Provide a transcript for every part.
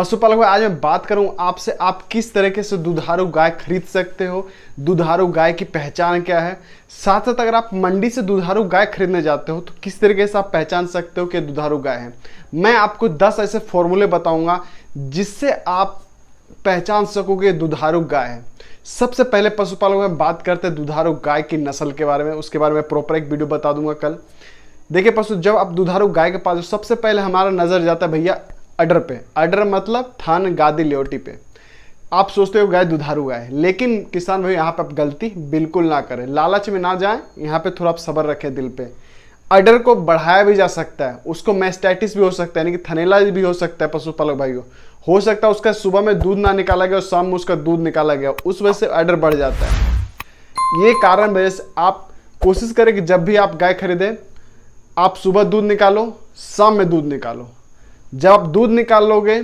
पशुपालक भाई, आज मैं बात करूं आपसे, आप किस तरीके से दुधारू गाय खरीद सकते हो, दुधारू गाय की पहचान क्या है। साथ साथ अगर आप मंडी से दुधारू गाय खरीदने जाते हो तो किस तरीके से आप पहचान सकते हो कि दुधारू गाय है। मैं आपको 10 ऐसे फॉर्मूले बताऊंगा जिससे आप पहचान सकोगे दुधारू गाय है। सबसे पहले पशुपालक में बात करते हैं दुधारू गाय की नस्ल के बारे में, उसके बारे में प्रॉपर एक वीडियो बता दूंगा कल। देखिए पशु, जब आप दुधारू गाय के पास हो, सबसे पहले हमारा नजर जाता है भैया अडर पे। अडर मतलब थान, गादी, ल्योटी पे। आप सोचते हो गाय दुधारू गाय, लेकिन किसान भाई यहाँ पे आप गलती बिल्कुल ना करें, लालच में ना जाएं। यहाँ पे थोड़ा आप सब्र रखें दिल पे। अडर को बढ़ाया भी जा सकता है, उसको मैस्टाइटिस भी हो सकता है, यानी कि थनैला भी हो सकता है। पशुपालक भाइयों, हो सकता है उसका सुबह में दूध ना निकाला गया और शाम में उसका दूध निकाला गया, उस वजह से अडर बढ़ जाता है। ये कारण वजह से आप कोशिश करें कि जब भी आप गाय खरीदें, आप सुबह दूध निकालो, शाम में दूध निकालो। जब आप दूध निकाल लोगे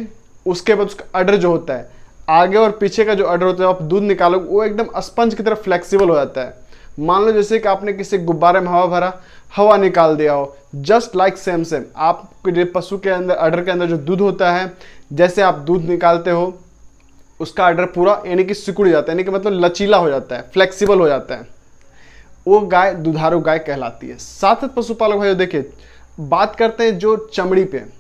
उसके बाद उसका अडर जो होता है, आगे और पीछे का जो अडर होता है, आप दूध निकालोगे वो एकदम स्पंज की तरह फ्लेक्सिबल हो जाता है। मान लो जैसे कि आपने किसी गुब्बारे में हवा भरा, हवा निकाल दिया हो, जस्ट लाइक सेम सेम आपके पशु के अंदर, अडर के अंदर जो दूध होता है, जैसे आप दूध निकालते हो उसका अडर पूरा यानी कि सिकुड़ जाता है, यानी कि मतलब लचीला हो जाता है, फ्लेक्सिबल हो जाता है। वो गाय दुधारू गाय कहलाती है। साथ साथ पशुपालक भाइयों, देखिए बात करते हैं जो चमड़ी पे।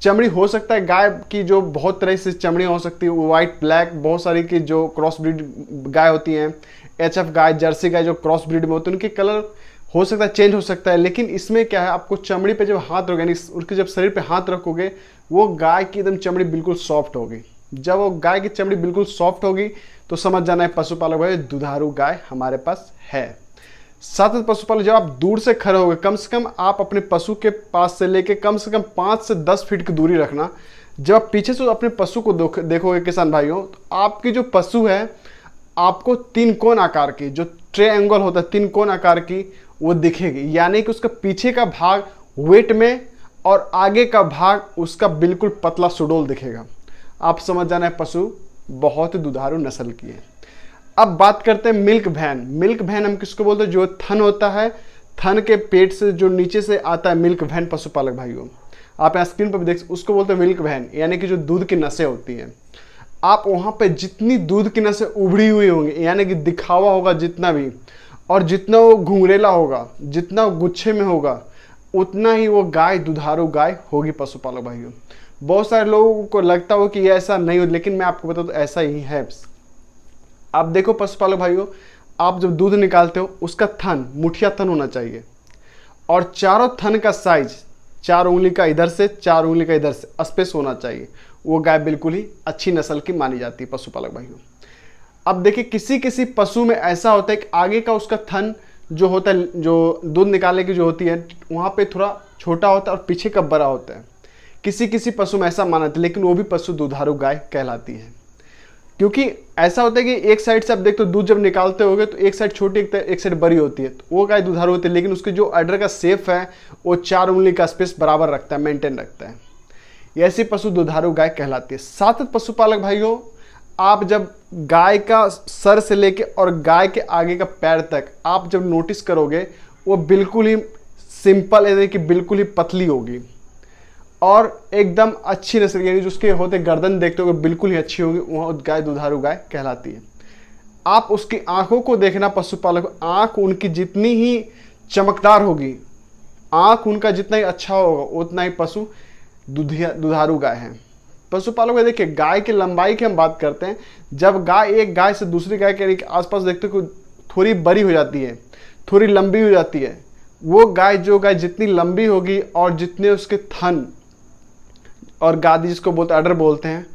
चमड़ी हो सकता है गाय की जो बहुत तरह से चमड़ी हो सकती है, व्हाइट, ब्लैक, बहुत सारी की जो क्रॉस ब्रीड गाय होती हैं, एचएफ गाय, जर्सी गाय जो क्रॉस ब्रीड में होती है, उनके कलर हो सकता है चेंज हो सकता है। लेकिन इसमें क्या है, आपको चमड़ी पे जब हाथ रखोगे, यानी उसके जब शरीर पे हाथ रखोगे, वो गाय की एकदम चमड़ी बिल्कुल सॉफ्ट होगी। जब वो गाय की चमड़ी बिल्कुल सॉफ्ट होगी तो समझ जाना है पशुपालक भाई दुधारू गाय हमारे पास है। साथ ही पशुपालक, जब आप दूर से खड़े होगे, कम से कम आप अपने पशु के पास से लेके कम से कम 5 से 10 फीट की दूरी रखना। जब आप पीछे से अपने पशु को देखोगे किसान भाइयों, तो आपकी जो पशु है आपको 3 कोण आकार की, जो ट्रायंगल होता है 3 कोण आकार की, वो दिखेगी। यानी कि उसका पीछे का भाग वेट में और आगे का भाग उसका बिल्कुल पतला सुडौल दिखेगा। आप समझ जाना है पशु बहुत ही दुधारू नस्ल की है। अब बात करते हैं मिल्क वैन। मिल्क वैन हम किसको बोलते हैं, जो थन होता है, थन के पेट से जो नीचे से आता है मिल्क वैन। पशुपालक भाइयों, आप यहाँ स्क्रीन पर भी देख, उसको बोलते हैं मिल्क वैन, यानी कि जो दूध की नसें होती हैं। आप वहाँ पे जितनी दूध की नसें उभरी हुई होंगी, यानी कि दिखावा होगा जितना भी, और जितना वो घुंघरेला होगा, जितना गुच्छे में होगा, उतना ही वो गाय दुधारू गाय होगी। पशुपालक भाइयों, बहुत सारे लोगों को लगता हो कि ऐसा नहीं हो, लेकिन मैं आपको बता दूं ऐसा ही है। आप देखो पशुपालक भाइयों, आप जब दूध निकालते हो उसका थन मुठिया थन होना चाहिए, और चारों थन का साइज 4 उंगली का इधर से, 4 उंगली का इधर से स्पेस होना चाहिए। वो गाय बिल्कुल ही अच्छी नस्ल की मानी जाती है पशुपालक भाइयों। अब देखिए किसी किसी पशु में ऐसा होता है कि आगे का उसका थन जो होता है, जो दूध निकालने की जो होती है, वहाँ पे थोड़ा छोटा होता है और पीछे का बड़ा होता है। किसी किसी पशु में ऐसा माना जाता है, लेकिन वो भी पशु दुधारू गाय कहलाती है। क्योंकि ऐसा होता है कि एक साइड से आप देखते हो दूध जब निकालते होगे तो एक साइड छोटी एक साइड बड़ी होती है, तो वो गाय दुधारू होती है। लेकिन उसके जो अडर का शेप है वो 4 उंगली का स्पेस बराबर रखता है, मेंटेन रखता है। ऐसी पशु दुधारू गाय कहलाती है। साथ ही पशुपालक भाइयों, आप जब गाय का सर से लेके और गाय के आगे का पैर तक आप जब नोटिस करोगे, वो बिल्कुल ही सिंपल, यानी कि बिल्कुल ही पतली होगी और एकदम अच्छी नस्ल, यानी जो उसके होते गर्दन देखते हो बिल्कुल ही अच्छी होगी, वह गाय दुधारू गाय कहलाती है। आप उसकी आंखों को देखना पशुपालक, आंख उनकी जितनी ही चमकदार होगी, आंख उनका जितना ही अच्छा होगा, उतना ही पशु दुधारू गाय है। पशुपालक में देखिए गाय की लंबाई की हम बात करते हैं। जब गाय एक गाय से दूसरी गाय के आसपास देखते हो थोड़ी बड़ी हो जाती है, थोड़ी लंबी हो जाती है, वो गाय जो गाय जितनी लंबी होगी और जितने उसके थन और गादी, जिसको बोलते अडर बोलते हैं,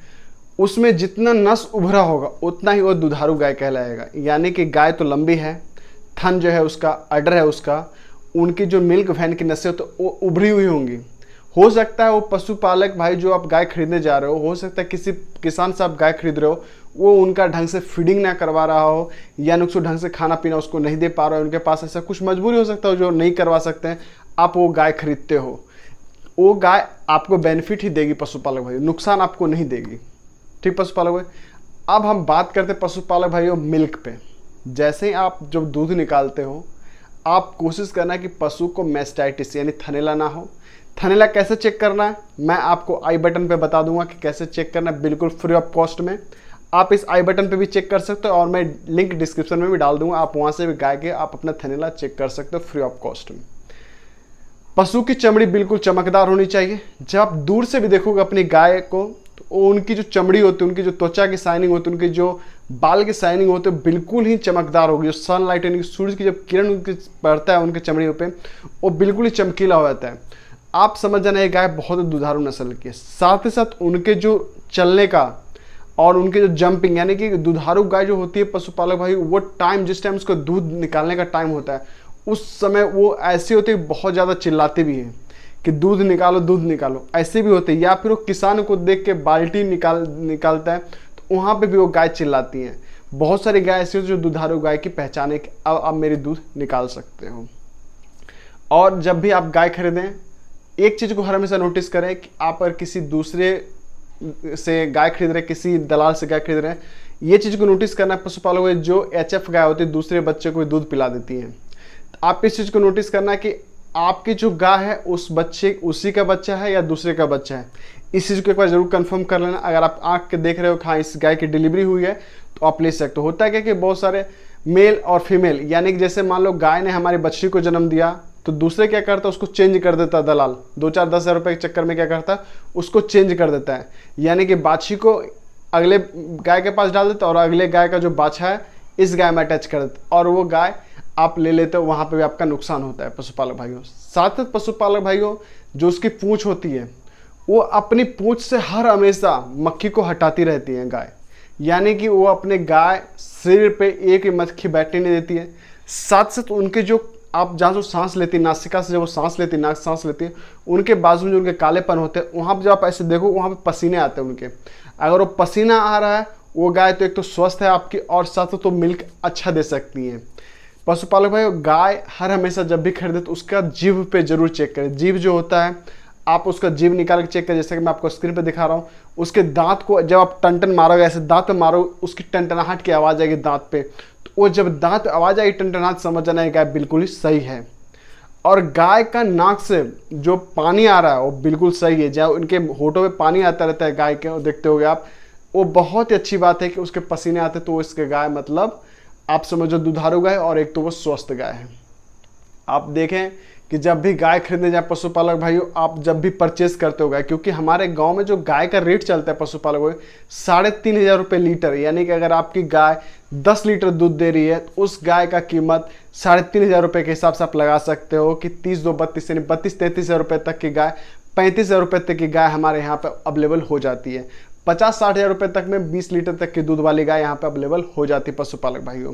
उसमें जितना नस उभरा होगा उतना ही वो दुधारू गाय कहलाएगा। यानी कि गाय तो लंबी है, थन जो है उसका, अडर है उसका, उनकी जो मिल्क वैन की नसें तो वो उभरी हुई होंगी। हो सकता है वो पशुपालक भाई जो आप गाय खरीदने जा रहे हो सकता है किसी किसान से आप गाय खरीद रहे हो, वो उनका ढंग से फीडिंग ना करवा रहा हो, या उसको ढंग से खाना पीना उसको नहीं दे पा रहा है, उनके पास ऐसा कुछ मजबूरी हो सकता है जो नहीं करवा सकते हैं, आप वो गाय खरीदते हो। वो गाय आपको बेनिफिट ही देगी पशुपालक भाई, नुकसान आपको नहीं देगी। ठीक पशुपालक भाई, अब हम बात करते हैं पशुपालक भाइयों मिल्क पे। जैसे ही आप जब दूध निकालते हो, आप कोशिश करना कि पशु को मैस्टाइटिस यानी थनैला ना हो। थनैला कैसे चेक करना है मैं आपको आई बटन पे बता दूंगा कि कैसे चेक करना है, बिल्कुल फ्री ऑफ कॉस्ट में। आप इस आई बटन पे भी चेक कर सकते हो और मैं लिंक डिस्क्रिप्शन में भी डाल दूंगा, आप वहां से भी गाय के आप अपना थनैला चेक कर सकते हो फ्री ऑफ कॉस्ट में। पशु की चमड़ी बिल्कुल चमकदार होनी चाहिए। जब आप दूर से भी देखोगे अपनी गाय को तो उनकी जो चमड़ी होती है, उनकी जो त्वचा की शाइनिंग होती है, उनकी जो बाल की शाइनिंग होती है बिल्कुल ही चमकदार होगी। जो सनलाइट यानी कि सूरज की जब किरण उनकी पड़ता है उनकी चमड़ी पे, वो बिल्कुल ही चमकीला हो जाता है। आप समझ जाना ये गाय बहुत ही दुधारू नस्ल की है। साथ ही साथ उनके जो चलने का और उनके जो जंपिंग, यानी कि दुधारू गाय जो होती है पशुपालक भाई, वो टाइम जिस टाइम उसको दूध निकालने का टाइम होता है उस समय वो ऐसी होती है बहुत ज़्यादा चिल्लाते भी हैं कि दूध निकालो दूध निकालो, ऐसे भी होते हैं। या फिर वो किसान को देख के बाल्टी निकालता है तो वहाँ पे भी वो गाय चिल्लाती हैं। बहुत सारी गाय ऐसी होती है जो दुधारू गाय की पहचान है कि अब आप मेरी दूध निकाल सकते हो। और जब भी आप गाय खरीदें एक चीज़ को हर हमेशा नोटिस करें कि आप अगर किसी दूसरे से गाय खरीद रहे, किसी दलाल से गाय खरीद रहे हैं, ये चीज़ को नोटिस करना है पशुपालकों को, जो एचएफ गाय होती है दूसरे बच्चे को दूध पिला देती हैं। तो आप इस चीज़ को नोटिस करना है कि आपकी जो गाय है उस बच्चे उसी का बच्चा है या दूसरे का बच्चा है। इस चीज़ को एक बार जरूर कंफर्म कर लेना। अगर आप आँख के देख रहे हो कि हाँ इस गाय की डिलीवरी हुई है तो आप ले सकते हो। होता है क्या कि बहुत सारे मेल और फीमेल, यानी कि जैसे मान लो गाय ने हमारी बच्ची को जन्म दिया तो दूसरे क्या करता है उसको चेंज कर देता है दलाल, 2-4-10 हज़ार रुपये के चक्कर में क्या करता है उसको चेंज कर देता है, यानी कि बाछी को अगले गाय के पास डाल देता है और अगले गाय का जो बाछा है इस गाय में अटैच कर देता और वो गाय आप ले लेते हो, वहाँ पे भी आपका नुकसान होता है पशुपालक भाइयों। साथ ही पशुपालक भाइयों जो उसकी पूँछ होती है वो अपनी पूँछ से हर हमेशा मक्खी को हटाती रहती है गाय, यानी कि वो अपने गाय शरीर पे एक ही मक्खी बैठने नहीं देती है। साथ साथ उनके जो आप जहाँ से सांस लेती है, नासिका से जब वो सांस लेती है, नाक सांस लेती है, उनके बाजू में जो उनके कालेपन होते हैं वहाँ पर जब आप ऐसे देखो वहाँ पे पसीने आते हैं उनके। अगर वो पसीना आ रहा है वो गाय तो एक तो स्वस्थ है आपकी और साथ तो मिल्क अच्छा दे सकती है। पशुपालक भाई गाय हर हमेशा जब भी खरीदे तो उसका जीभ पे जरूर चेक करें। जीभ जो होता है आप उसका जीभ निकाल के चेक करें, जैसे कि मैं आपको स्क्रीन पे दिखा रहा हूँ। उसके दांत को जब आप टन मारोगे, ऐसे दांत पे मारो, उसकी टनटनाहट की आवाज़ आएगी दांत पे, तो वो जब दांत आवाज़ आएगी टनटनाहट समझ जाना है गाय बिल्कुल ही सही है। और गाय का नाक से जो पानी आ रहा है वो बिल्कुल सही है। जहाँ उनके होठों में पानी आता रहता है गाय के, देखते होगे आप, वो बहुत ही अच्छी बात है कि उसके पसीने आते तो इसके गाय मतलब आप समझो दुधारू गाय और एक तो वो स्वस्थ गाय है। आप देखें कि जब भी गाय खरीदने जाए पशुपालक भाइयों, आप जब भी परचेस करते हो गाय, क्योंकि हमारे गांव में जो गाय का रेट चलता है पशुपालक भाइयों 3,500 रुपये लीटर, यानी कि अगर आपकी गाय 10 लीटर दूध दे रही है तो उस गाय का कीमत 3,500 रुपये के हिसाब से आप लगा सकते हो कि 30-32 यानी 32-33 हज़ार रुपये तक की गाय, 35 हज़ार रुपये तक की गाय हमारे यहाँ पर अवेलेबल हो जाती है। 50-60 हज़ार रुपये तक में 20 लीटर तक की दूध वाली गाय यहाँ पे अवेलेबल हो जाती है पशुपालक भाइयों।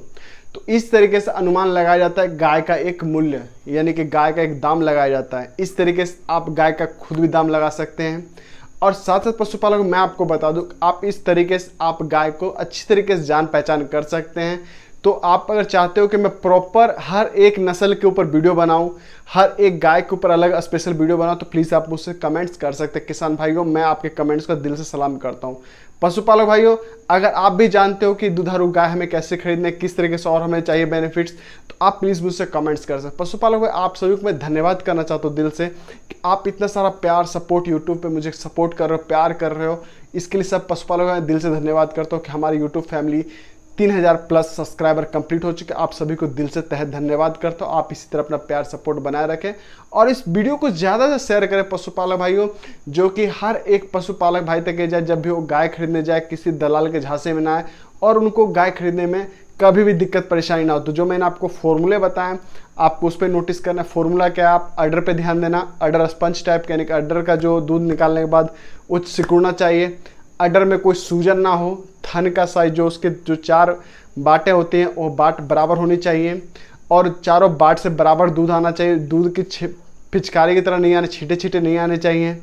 तो इस तरीके से अनुमान लगाया जाता है गाय का एक मूल्य, यानी कि गाय का एक दाम लगाया जाता है। इस तरीके से आप गाय का खुद भी दाम लगा सकते हैं। और साथ साथ पशुपालक मैं आपको बता दूं, आप इस तरीके से आप गाय को अच्छी तरीके से जान पहचान कर सकते हैं। तो आप अगर चाहते हो कि मैं प्रॉपर हर एक नस्ल के ऊपर वीडियो बनाऊं, हर एक गाय के ऊपर अलग स्पेशल वीडियो बनाऊं, तो प्लीज़ आप मुझसे कमेंट्स कर सकते हैं। किसान भाइयों मैं आपके कमेंट्स का दिल से सलाम करता हूं। पशुपालक भाइयों अगर आप भी जानते हो कि दुधारू गाय हमें कैसे खरीदने, किस तरीके से और हमें चाहिए बेनिफिट्स, तो आप प्लीज़ मुझसे कमेंट्स कर सकते हैं। पशुपालक भाई आप सभी को मैं धन्यवाद करना चाहता हूँ दिल से कि आप इतना सारा प्यार सपोर्ट यूट्यूब पे मुझे सपोर्ट कर रहे हो, प्यार कर रहे हो। इसके लिए सब पशुपालक भाई दिल से धन्यवाद करता हूँ कि हमारी YouTube family 3,000 plus subscriber complete हो चुके। आप सभी को दिल से तहे धन्यवाद करता हूँ। आप इसी तरह अपना प्यार सपोर्ट बनाए रखें और इस वीडियो को ज़्यादा से शेयर करें पशुपालक भाइयों, जो कि हर एक पशुपालक भाई तक जाए। जब भी वो गाय खरीदने जाए किसी दलाल के झांसे में ना आए और उनको गाय खरीदने में कभी भी दिक्कत परेशानी ना हो। तो जो मैंने आपको फॉर्मूले बताएं आपको उस पर नोटिस करना है। फॉर्मूला क्या है, आप अडर पे ध्यान देना। अडर स्पंज टाइप यानी कि अडर का जो दूध निकालने के बाद वो सिकुड़ना चाहिए। अडर में कोई सूजन ना हो। थन का साइज जो उसके जो 4 बाटें होती हैं वो बाट बराबर होनी चाहिए और चारों बाट से बराबर दूध आना चाहिए। दूध की पिचकारी की तरह नहीं आने, छींटे छींटे नहीं आने चाहिए।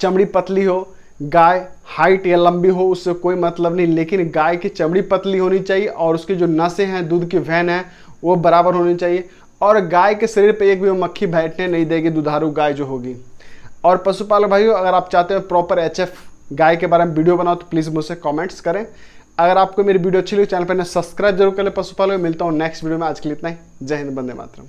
चमड़ी पतली हो, गाय हाइट या लंबी हो उससे कोई मतलब नहीं, लेकिन गाय की चमड़ी पतली होनी चाहिए और उसकी जो नसें हैं, दूध की वैन है, वो बराबर होनी चाहिए। और गाय के शरीर पे एक भी मक्खी बैठने नहीं देगी दुधारू गाय जो होगी। और पशुपालक भाइयों अगर आप चाहते हो प्रॉपर एचएफ गाय के बारे में वीडियो बनाओ तो प्लीज़ मुझसे कमेंट्स करें। अगर आपको मेरी वीडियो अच्छी लगी चैनल पर सब्सक्राइब जरूर करें। पशुपालक मिलता हूँ नेक्स्ट वीडियो में। आज के लिए इतना ही। जय हिंद, वंदे मातरम।